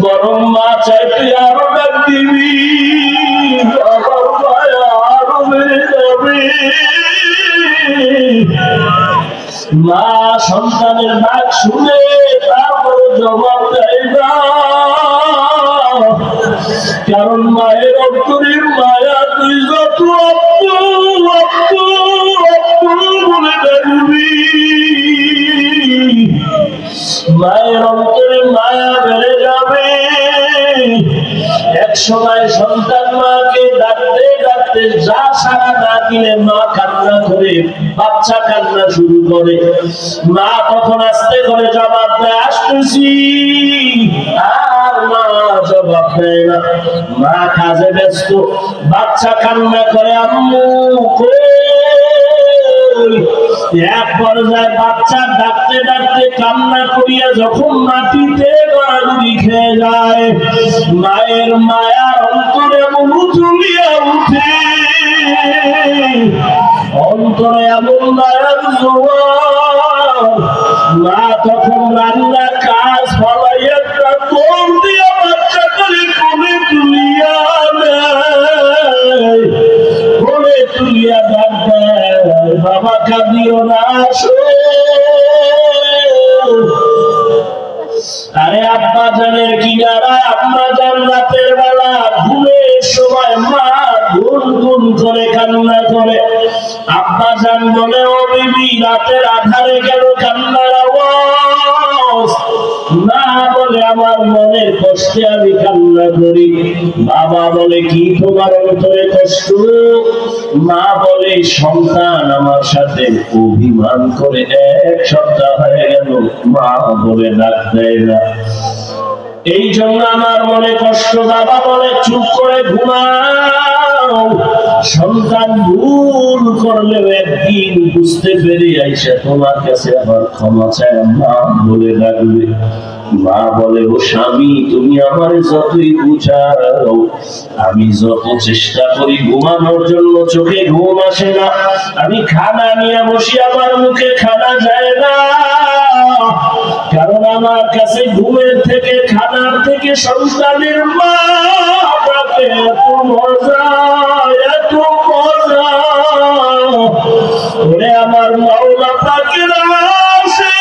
বরং মা চাই তুই আরো ডাক দিবি, আমার মায়া আরো বেড়ে যাবে। মা সন্তানের ডাক শুনে তারপরে জবাব দেয় না, কারণ মায়ের অন্তরের মায়া তুই যত আপু আপু আপু বলে ডাকবি, মায়ের অন্তরে মায়া বেড়ে যাবে। এক সময় সন্তান মাকে ডাকতে ডাকতে যা সাড়া না দিলে মা কান্না করে, বাচ্চা কান্না শুরু করে। মা তখন আস্তে করে জবাব দেয় আসতেছি, আর মা জবাব দেয় না, মা কাজে ব্যস্ত। বাচ্চা কান্না করে আম্মু কই। এক পর্যায়ে বাচ্চা ডাকতে ডাকতে কান্না করিয়া যখন মাটিতে গড়াগড়ি খেয়ে যায়, মায়ের মায়ার অন্তরে এমন উথলিয়া উঠে, অন্তরে এমন মায়ার জোয়ার। মা তখন রান্না কাজ ফলাইয়া কোন দিয়া বাচ্চা করে কোলে তুলিয়া নেয়, কোলে তুলিয়া ডাক দেয় বাবা কাঁদিও না আসো। আরে আব্বা জানের কিনারা, আম্মা জান রাতের বেলা ঘুমের সময় মা গুন গুন করে কান্না করে। আব্বা জান বলে ও বিবি রাতের আধারে কেন কান্নার আওয়াজ? না বলে আমার মনের কষ্টে আমি কান্না করি। বাবা বলে কি তোমার অন্তরে কষ্ট? মা বলে সন্তান আমার সাথে অভিমান করে 1 সপ্তাহ হয়ে গেল, মা বলে ডাক দেয় না, এই জন্য আমার মনে কষ্ট। বাবা বলে চুপ করে ঘুমাও, সন্তান ভুল করলেও একদিন বুঝতে পেরে আইসা তোমার কাছে আবার ক্ষমা চায়, মা বলে ডাকবে। মা বলে ও স্বামী তুমি আমারে যতই বুঝাও, আমি যত চেষ্টা করি ঘুমানোর জন্য চোখে ঘুম আসে না। আমি খানা নিয়ে বসি, আমার মুখে খানা যায় না, কারণ আমার কাছে ঘুমের থেকে খানার থেকে সন্তানের মা ডাকে এত মজা, এত মজা। ওরে আমার মাওলা পাকের আসে,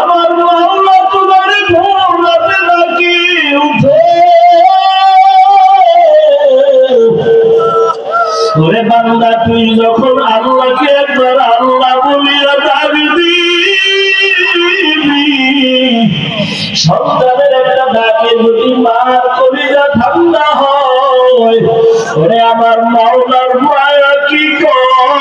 আমার মাওলা তোমার ভোর রাতে ডাকি উঠো। ওরে বান্দা তুই যখন আল্লাহকে একবার আল্লাহ বলিয়া ডাকবি, সন্তানের একটা ডাকে যদি মার কলিজা ঠান্ডা হয়, ওরে আমার মাওলার মায়া কি কম।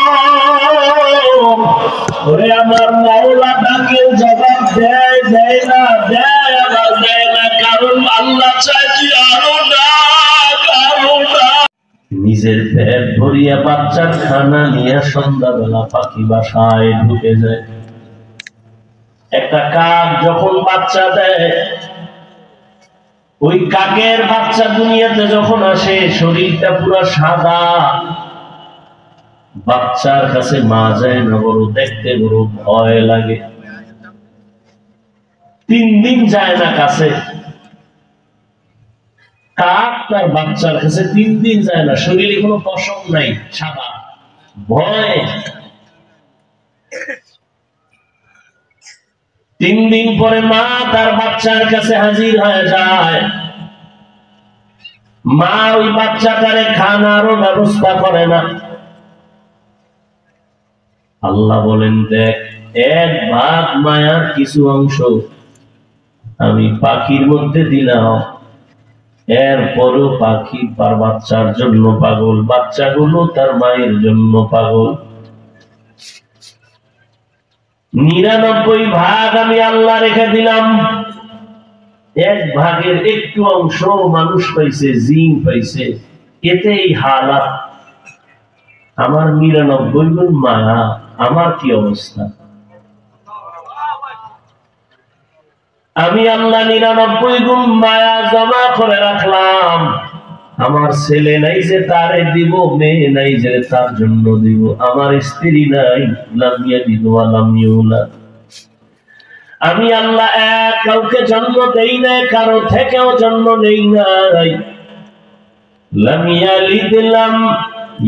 ওরে আমার মাওলা ডাকে জবাব দেয়, দেয় না, দেয় আবার দেয় না, কারণ আল্লাহ চায় তুই আরো ডাক, আরো ডাক। নিজের পেট ভরিয়া বাচ্চার খানা নিয়ে সন্ধ্যাবেলা পাখি বাসায় ঢুকে যায়। একটা কাক যখন বাচ্চা দেয়, ওই কাকের বাচ্চা দুনিয়াতে যখন আসে শরীরটা পুরো সাদা, বাচ্চার কাছে মা যায় না, বড় দেখতে বড় ভয় লাগে। 3 দিন যায় না কাছে, কাক তার বাচ্চার কাছে 3 দিন যায় না, শরীরে কোনো পশম নাই, সাদা, ভয়। 3 দিন পরে মা তার বাচ্চার কাছে হাজির হয়ে যায়। মা ওই বাচ্চাটারে খানারও ব্যবস্থা করে না। আল্লাহ বলেন দেখ 1 ভাগ মায়ার কিছু অংশ আমি পাখির মধ্যে দিলাম, এরপরও পাখি তার বাচ্চার জন্য পাগল, বাচ্চাগুলো তার মায়ের জন্য পাগল। 99 ভাগ আমি আল্লাহ রেখে দিলাম, 1 ভাগের একটু অংশ মানুষ পাইছে, জিন পাইছে, এতে এই হালাত। আমার 99 গুণ মায়া, আমার কি অবস্থা? আমি আল্লাহ 99 গুণ মায়া জমা করে রাখলাম। আমার ছেলে নাই যে তারে দিব, মেয়ে নাই যে তার জন্য দিব, আমার স্ত্রী নাই, লামিয়া দিব লামিউলা। আমি আল্লাহ এক, কাউকে জন্ম দেই নাই, কারো থেকেও জন্ম নেই নাই। লাম ইয়ালিদ লাম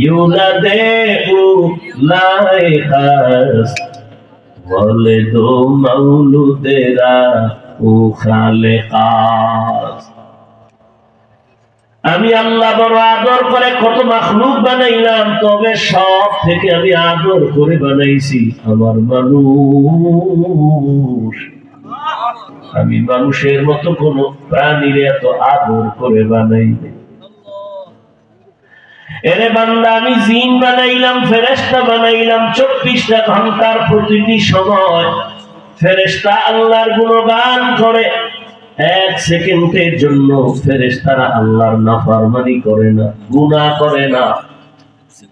ইউলাদ লাইহাস ওয়ালিদু মাউলুদেরা ও খালেকাস। আমি আল্লাহ বড় আদর করে কত মাখলুক বানাইলাম, তবে সব থেকে আমি আদর করে বানাইছি আমার মানুষ। আমি মানুষের মতো কোন প্রাণীর এত আদর করে বানাইনি। এরে বান্দা, আমি জিন বানাইলাম, ফেরেশতা বানাইলাম। 24টা ঘন্টার প্রতিটি সময় ফেরেশতা আল্লাহর গুণগান করে। 1 সেকেন্ডের জন্য ফেরেশতারা আল্লাহর নাফরমানি করে না, গুনাহ করে না।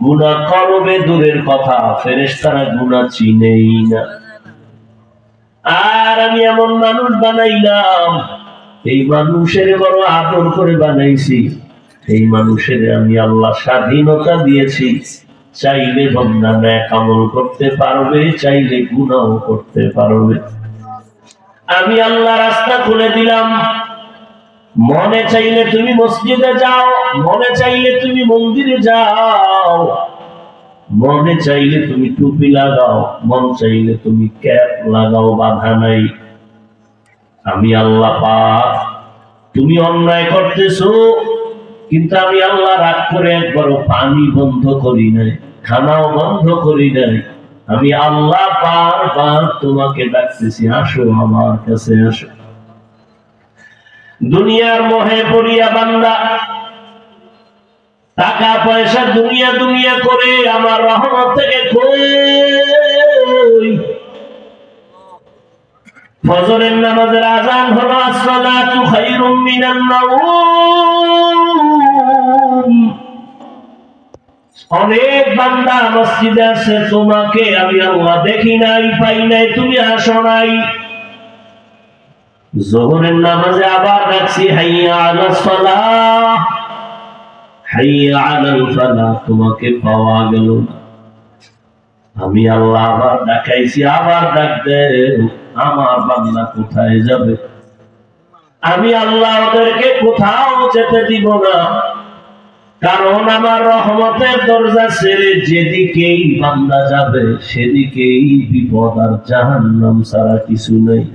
গুনাহ করবে দূরের কথা, ফেরেশতারা গুনাহ চিনেই না। আর আমি এমন মানুষ বানাইলাম, এই মানুষের বড় আদর করে বানাইছি। এই মানুষের আমি আল্লাহ স্বাধীনতা দিয়েছি, চাইলে বান্দা নেক আমল করতে পারবে, চাইলে গুনাহ করতে পারবে। আমি আল্লাহ রাস্তা খুলে দিলাম। মনে চাইলে তুমি মসজিদে যাও, মনে চাইলে তুমি মন্দিরে যাও, মনে চাইলে তুমি টুপি লাগাও, মন চাইলে তুমি ক্যাপ লাগাও, বাধা নাই। আমি আল্লাহ পাক। তুমি অন্যায় করতেছো, কিন্তু আমি আল্লাহ রাগ করে একবারও পানি বন্ধ করি নাই, খানাও বন্ধ করি নাই। আমি আল্লাহ বারবার তোমাকে ডাকতেছি, আসো আমার কাছে আসো। দুনিয়ার মোহে পড়িয়া বান্দা টাকা পয়সা দুনিয়া দুনিয়া করে আমার রহমত থেকে কই। ফজরের নামাজের আযান হলো, আসসালাতু খায়রুম মিনান নাওম। অনেক বান্দা মসজিদে আসে, তোমাকে আমি আল্লাহ দেখি নাই, পাই নাই, তুমি আসো নাই। যোহরের নামাজে আবার ডাকছি, হাইয়া আলাস সালাহ, হাইয়া আলাল ফালাহ, তোমাকে পাওয়া গেল না। আমি আল্লাহ আবার ডাকাইছি, আবার ডাক দেন, আমার বান্দা কোথায় যাবে? আমি আল্লাহ ওদেরকে কোথাও যেতে দিব না, কারণ আমার রহমতের দরজা ছেড়ে যেদিকেই বান্দা যাবে সেদিকেই বিপদ আর জাহান্নাম ছাড়া কিছু নেই।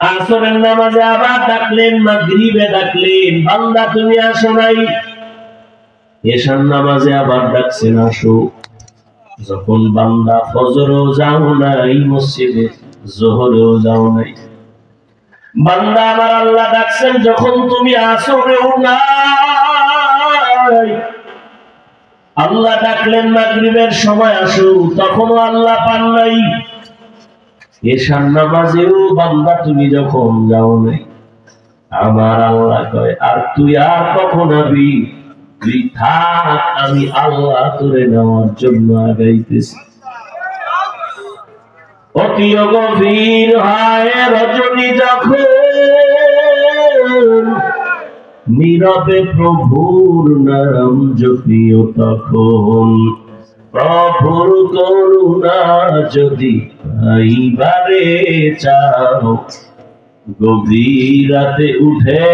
আসরের নামাজে আবার ডাকলেন, মাগরিবে ডাকলেন, বান্দা তুমি আসো নাই। এশার নামাজে আবার ডাকছেন, আসো। যখন বান্দা ফজরেও যাও নাই মসজিদে, যোহরেও যাও নাই, বান্দা আমার আল্লাহ ডাকছেন যখন তুমি আসরেও নাই। আল্লাহ ডাকলেন মাগরিবের সময় আসো, তখনও আল্লাহ পান নাই। এশার নামাজেও বান্দা তুমি যখন যাও নাই, আমার আল্লাহ কয়, আর তুই আর কখন আবি? তুই থাক, আমি আল্লাহ তোরে নেওয়ার জন্য আগাইতেছি। অতি গভীর হয় রজনী যখন, নীরবে প্রভুর নাম জপিও তখন। প্রভুর করুণা যদি পাইবারে চাও, গভীর রাতে উঠে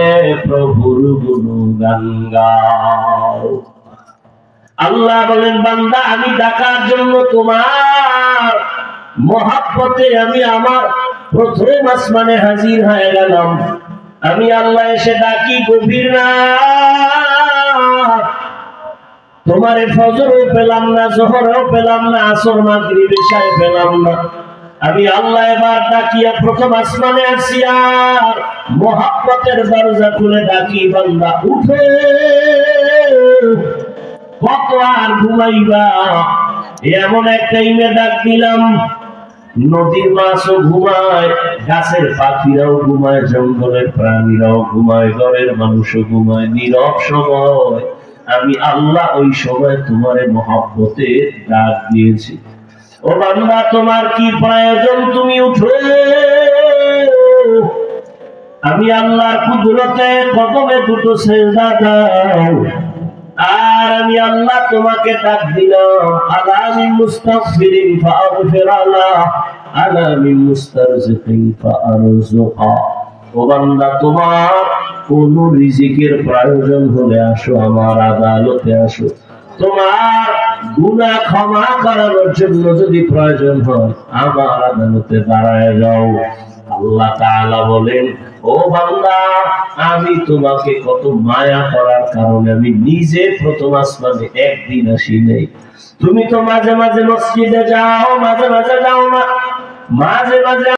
প্রভুর গুণগান গাও। আল্লাহ বলেন, বান্দা আমি ডাকার জন্য তোমার মহাব্বতে আমি আমার প্রথম আসমানে হাজির হয়ে গেলাম। আমি আল্লাহ এসে ডাকি গভীর রাত, তোমারে ফজরও পেলাম না, যোহরও পেলাম না, আসর মাগরিব এশায় পেলাম না। আমি আল্লাহ এবার ডাকিয়া প্রথম আসমানে আসি, আর মহাব্বতের দরজা খুলে ডাকি, বান্দা উঠে, কত আর ঘুমাইবা? এমন এক টাইমে ডাক দিলাম, নদীর মাছও ঘুমায়, গাছের পাখিরাও ঘুমায়, জঙ্গলের প্রাণীরাও ঘুমায়, ঘরের মানুষও ঘুমায়। নীরব সময় আমি আল্লাহ ওই সময় তোমারে মহব্বতে ডাক দিয়েছি। ও বান্দা, তোমার কি প্রয়োজন? তুমি উঠো। আমি আল্লাহর কুদরতে কদমে দুটো সেজদা দাও, আর আমি আল্লাহ তোমাকে ডাক দিলাম, আলামিন মুস্তাগফিরিন ফাগফির আলাহ, আনা মিন মুস্তারজিকিন ফাআরযুকা। ও বান্দা, তোমার কোন রিজিকের প্রয়োজন হলে আসো, আমার আদালতে আসো। তোমার গুনাহ ক্ষমা করার জন্য যদি প্রয়োজন হয়, আমার আদালতে দাঁড়ায় যাও। আল্লাহ তাআলা বলেন, ও বান্দা, আমি তোমাকে কত মায়া করার কারণে আমি নিজে প্রথম আসমানে একদিন আসি নাই। তুমি তো মাঝে মাঝে মসজিদে যাও, মাঝে মাঝে যাও না, মাঝে মাঝে